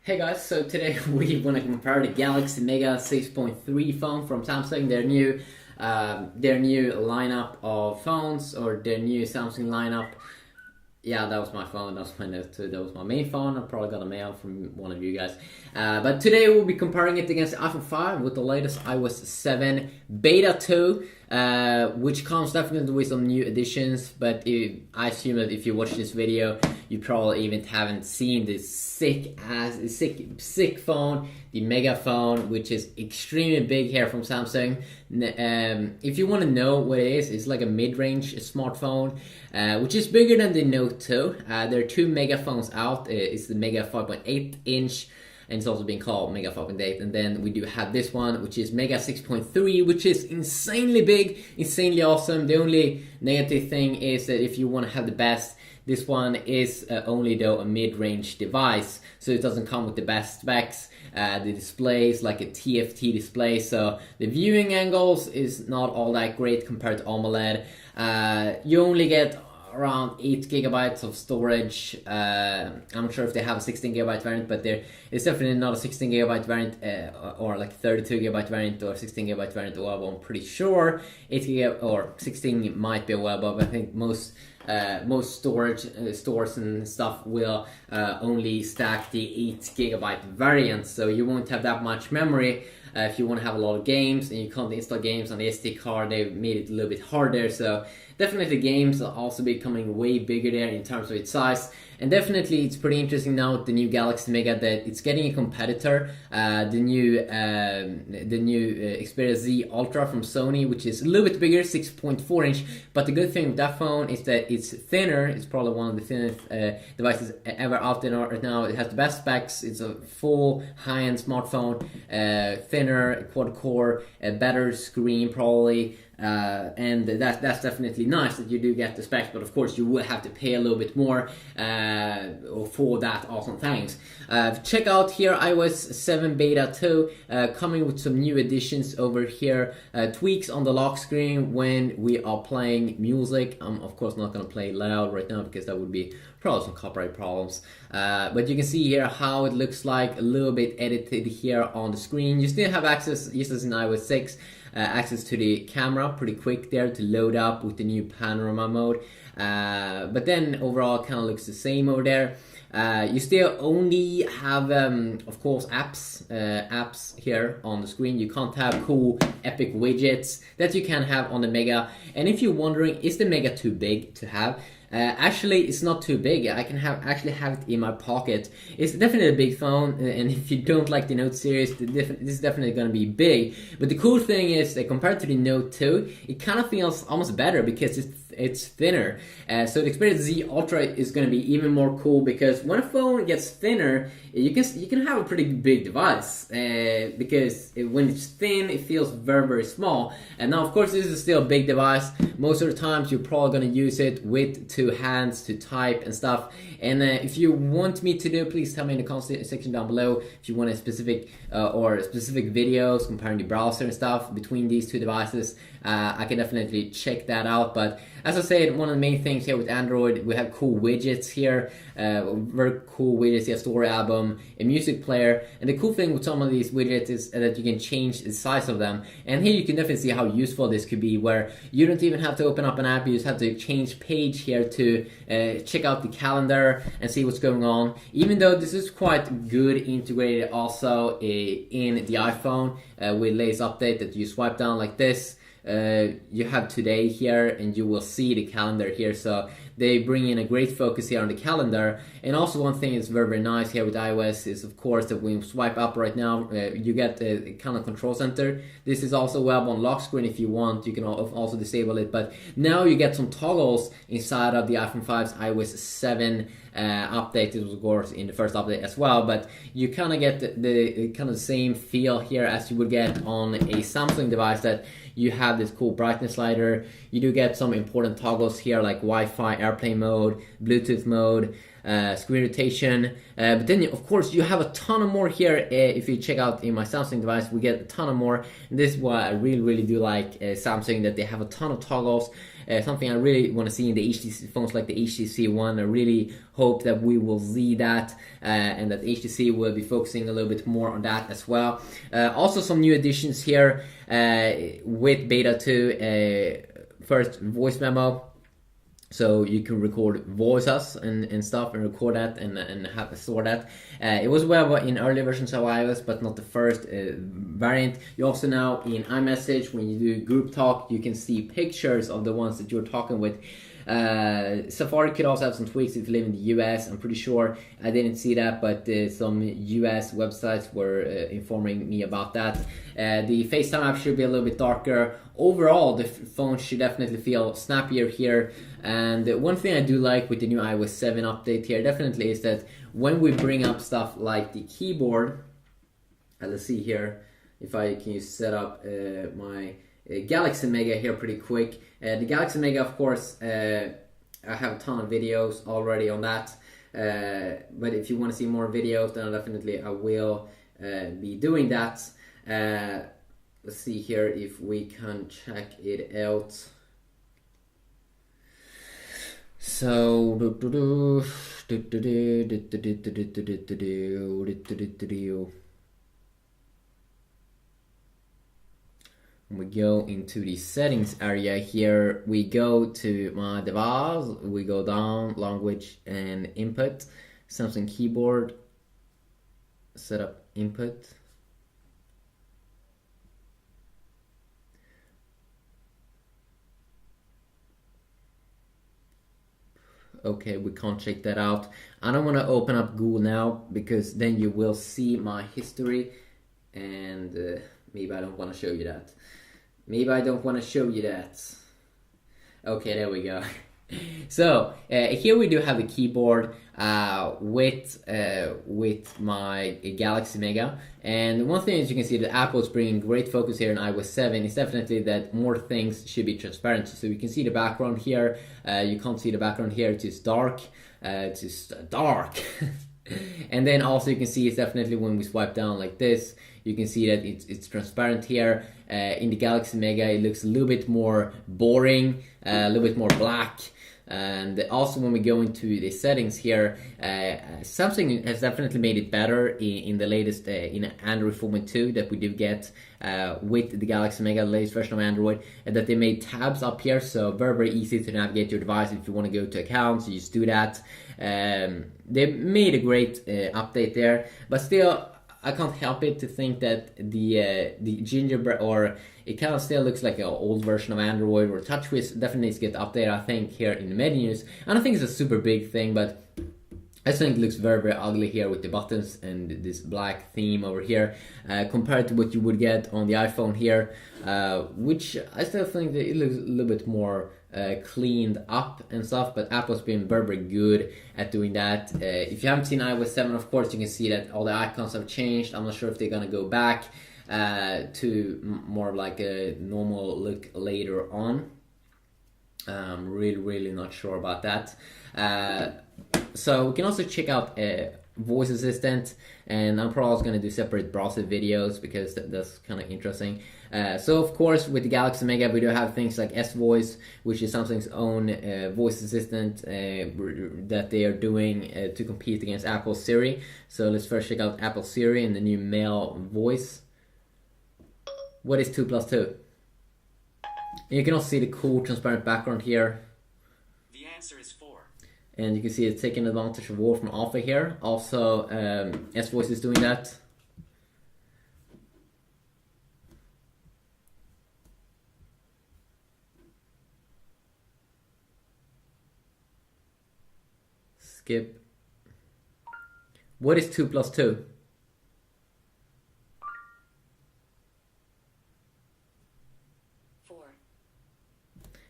Hey guys, so today we want to compare the Galaxy Mega 6.3 phone from Samsung, their new lineup of phones, or their new Samsung lineup. Yeah, that was my phone, that was my Note 2, that was my main phone. I probably got a mail from one of you guys. But today we'll be comparing it against the iPhone 5 with the latest iOS 7 Beta 2, which comes definitely with some new additions. But I assume that if you watch this video, you probably even haven't seen this sick phone, the Mega phone, which is extremely big here from Samsung. If you want to know what it is, it's like a mid-range smartphone, which is bigger than the Note 2. There are two Mega phones out. It's the Mega 5.8 inch, and it's also being called Mega 5.8. And then we do have this one, which is Mega 6.3, which is insanely big, insanely awesome. The only negative thing is that if you want to have the best, this one is only though a mid-range device, so it doesn't come with the best specs. The display is like a TFT display, so the viewing angles is not all that great compared to AMOLED. You only get around 8 gigabytes of storage. I'm not sure if they have a 16 gigabyte variant, but it's definitely not a 16 gigabyte variant or like 32 gigabyte variant or 16 gigabyte variant available. I'm pretty sure 8 gigabyte or 16 might be available, but I think most storage stores and stuff will only stack the 8 gigabyte variant, so you won't have that much memory. If you want to have a lot of games and you can't install games on the SD card, they've made it a little bit harder. So definitely games are also becoming way bigger there in terms of its size. And definitely it's pretty interesting now with the new Galaxy Mega that it's getting a competitor, the new Xperia Z Ultra from Sony, which is a little bit bigger, 6.4 inch. But the good thing with that phone is that it's thinner. It's probably one of the thinnest devices ever out there right now. It has the best specs. It's a full high-end smartphone, thinner, quad-core, better screen probably. And that's definitely nice that you do get the specs, but of course you will have to pay a little bit more for that awesome things. Check out here iOS 7 Beta 2 coming with some new additions over here, tweaks on the lock screen when we are playing music. I'm of course not going to play loud right now because that would be probably some copyright problems, but you can see here how it looks like, a little bit edited here on the screen. You still have access, just as in iOS 6, access to the camera pretty quick there to load up with the new panorama mode, but then overall kind of looks the same over there. You still only have of course apps here on the screen. You can't have cool epic widgets that you can have on the Mega. And if you're wondering, is the Mega too big to have? Actually, it's not too big. I can actually have it in my pocket. It's definitely a big phone, and if you don't like the Note series, this is definitely going to be big. But the cool thing is that compared to the Note 2, it kind of feels almost better because it's thinner. So the Xperia Z Ultra is going to be even more cool because when a phone gets thinner, you can have a pretty big device because when it's thin, it feels very, very small. And now, of course, this is still a big device. Most of the times, you're probably going to use it with two hands to type and stuff. And if you want me to do, please tell me in the comment section down below if you want a specific specific videos comparing the browser and stuff between these two devices. I can definitely check that out. But as I said, one of the main things here with Android, we have cool widgets here, very cool widgets here, Story Album, a music player. And the cool thing with some of these widgets is that you can change the size of them. And here you can definitely see how useful this could be, where you don't even have to open up an app, you just have to change page here to check out the calendar and see what's going on. Even though this is quite good integrated also in the iPhone with latest update, that you swipe down like this. You have today here and you will see the calendar here, so they bring in a great focus here on the calendar. And also one thing that's very, very nice here with iOS is of course that when you swipe up right now, you get the kind of control center. This is also available on lock screen if you want. You can also disable it, but now you get some toggles inside of the iPhone 5's iOS 7 update. It was of course in the first update as well, but you kind of get the kind of same feel here as you would get on a Samsung device, that you have this cool brightness slider. You do get some important toggles here like Wi-Fi, airplane mode, Bluetooth mode, screen rotation, but then of course you have a ton of more here. If you check out in my Samsung device, we get a ton of more, and this is what I really do like Samsung, that they have a ton of toggles. something I really want to see in the HTC phones like the HTC One. I really hope that we will see that, and that HTC will be focusing a little bit more on that as well. Also, some new additions here with Beta 2. First, voice memo. So you can record voices and stuff and record that and have store that. It was available in early versions of iOS, but not the first variant. You also now in iMessage, when you do group talk, you can see pictures of the ones that you're talking with. Safari could also have some tweaks if you live in the US. I'm pretty sure I didn't see that, but some US websites were informing me about that. The FaceTime app should be a little bit darker. Overall, the phone should definitely feel snappier here. And one thing I do like with the new iOS 7 update here definitely is that when we bring up stuff like the keyboard, let's see here if I can set up my Galaxy Mega here pretty quick. The Galaxy Mega, of course, I have a ton of videos already on that. But if you want to see more videos, then definitely I will be doing that. Let's see here if we can check it out. So when we go into the settings area here, we go to my device, we go down, language and input, Samsung keyboard, setup input. Okay, we can't check that out. I don't want to open up Google now because then you will see my history, and maybe I don't want to show you that. Maybe I don't want to show you that. Okay, there we go. So here we do have the keyboard with my Galaxy Mega, and one thing is you can see that Apple is bringing great focus here in iOS 7 is definitely that more things should be transparent. So you can see the background here. You can't see the background here; it's dark. It's just dark. And then also you can see it's definitely when we swipe down like this, you can see that it's transparent here. In the Galaxy Mega, it looks a little bit more boring, a little bit more black. And also when we go into the settings here, Samsung has definitely made it better in the latest in Android 4.2 that we do get with the Galaxy Mega, the latest version of Android, and that they made tabs up here, so very easy to navigate your device. If you want to go to accounts, you just do that. They made a great update there, but still I can't help it to think that the gingerbread, or it kind of still looks like an old version of Android, or TouchWiz definitely needs to get updated, I think, here in the menus. I don't think it's a super big thing, but I think it looks very ugly here with the buttons and this black theme over here, compared to what you would get on the iPhone here, which I still think that it looks a little bit more cleaned up and stuff, but Apple's been very good at doing that. If you haven't seen iOS 7, of course, you can see that all the icons have changed. I'm not sure if they're gonna go back to more like a normal look later on. I'm really not sure about that. So we can also check out voice assistant, and I'm probably going to do separate browser videos because that's kind of interesting. So of course with the Galaxy Mega we do have things like S Voice, which is Samsung's own voice assistant that they are doing to compete against Apple Siri. So let's first check out Apple Siri and the new male voice. What is 2 plus 2? And you can also see the cool transparent background here. The answer is 4. And you can see it's taking advantage of Wolfram Alpha here. Also, S Voice is doing that. Skip. What is 2 plus 2? 4.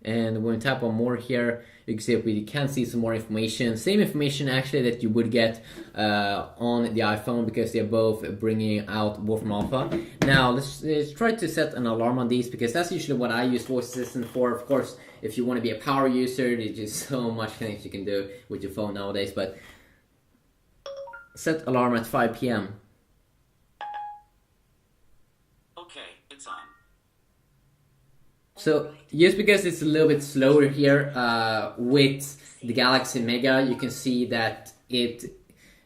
And when we tap on more here, you can see that we can see some more information. Same information actually that you would get on the iPhone, because they're both bringing out Wolfram Alpha. Now let's try to set an alarm on these, because that's usually what I use voice assistant for. Of course, if you want to be a power user, there's just so much things you can do with your phone nowadays. But set alarm at 5 p.m. Okay, it's on. So just because it's a little bit slower here with the Galaxy Mega, you can see that it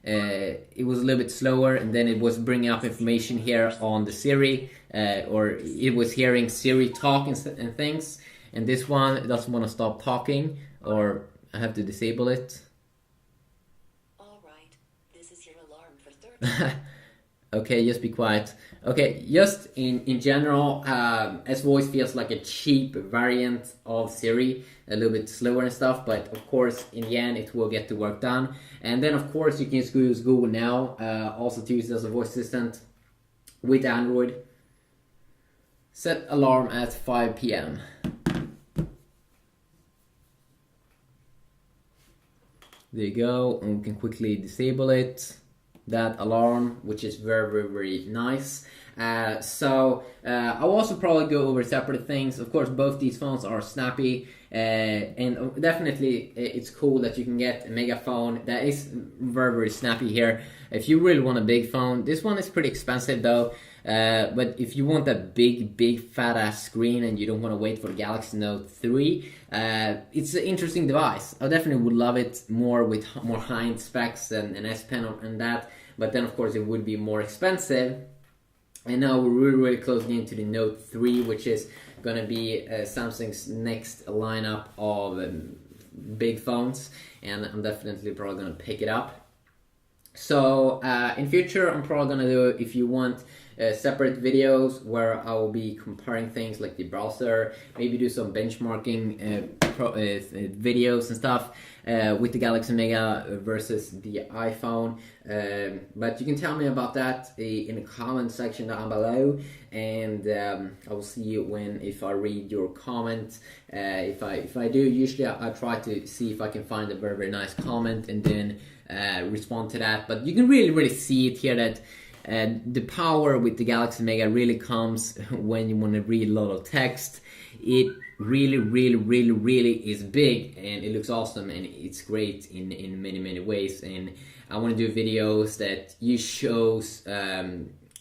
was a little bit slower, and then it was bringing up information here on the Siri, or it was hearing Siri talk and things. And this one, it doesn't want to stop talking, or I have to disable it. All right. This is your alarm for third. Okay, just be quiet. Okay, just in general, S Voice feels like a cheap variant of Siri, a little bit slower and stuff, but of course, in the end, it will get the work done. And then, of course, you can just use Google Now, also to use as a voice assistant with Android. Set alarm at 5 p.m. There you go, and we can quickly disable it. That alarm, which is very, very, very nice. I'll also probably go over separate things. Of course, both these phones are snappy, and definitely it's cool that you can get a mega phone that is very, very snappy here. If you really want a big phone, this one is pretty expensive though. But if you want that big fat ass screen and you don't want to wait for the Galaxy Note 3, it's an interesting device. I definitely would love it more with more high-end specs and an S Pen and that, but then of course it would be more expensive. And now we're really closing into the Note 3, which is going to be Samsung's next lineup of big phones, and I'm definitely probably going to pick it up. So in future, I'm probably gonna do, if you want, separate videos where I will be comparing things like the browser, maybe do some benchmarking videos and stuff with the Galaxy Mega versus the iPhone. But you can tell me about that in the comment section down below, and I will see you if I read your comment. If I do, usually I try to see if I can find a very nice comment and then respond to that. But you can really see it here that the power with the Galaxy Mega really comes when you want to read a lot of text. It really is big, and it looks awesome, and it's great in many ways. And I want to do videos that you shows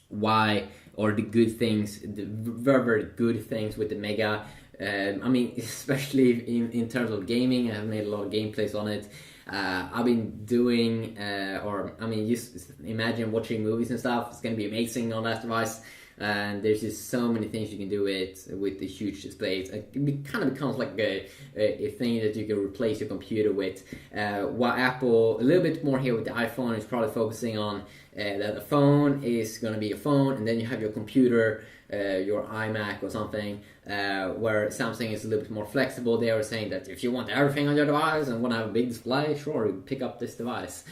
why, or the good things, the very good things with the Mega. I mean, especially in terms of gaming, I have made a lot of gameplays on it. I've been doing, just imagine watching movies and stuff. It's gonna be amazing on that device, and there's just so many things you can do with the huge displays. It kind of becomes like a thing that you can replace your computer with. While Apple, a little bit more here with the iPhone, is probably focusing on that the phone is gonna be a phone, and then you have your computer, your iMac or something, where Samsung is a little bit more flexible. They are saying that if you want everything on your device and want to have a big display, sure, pick up this device.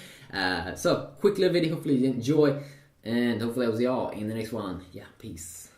So, quick little video, hopefully you enjoy, and hopefully that was all in the next one. Yeah, peace.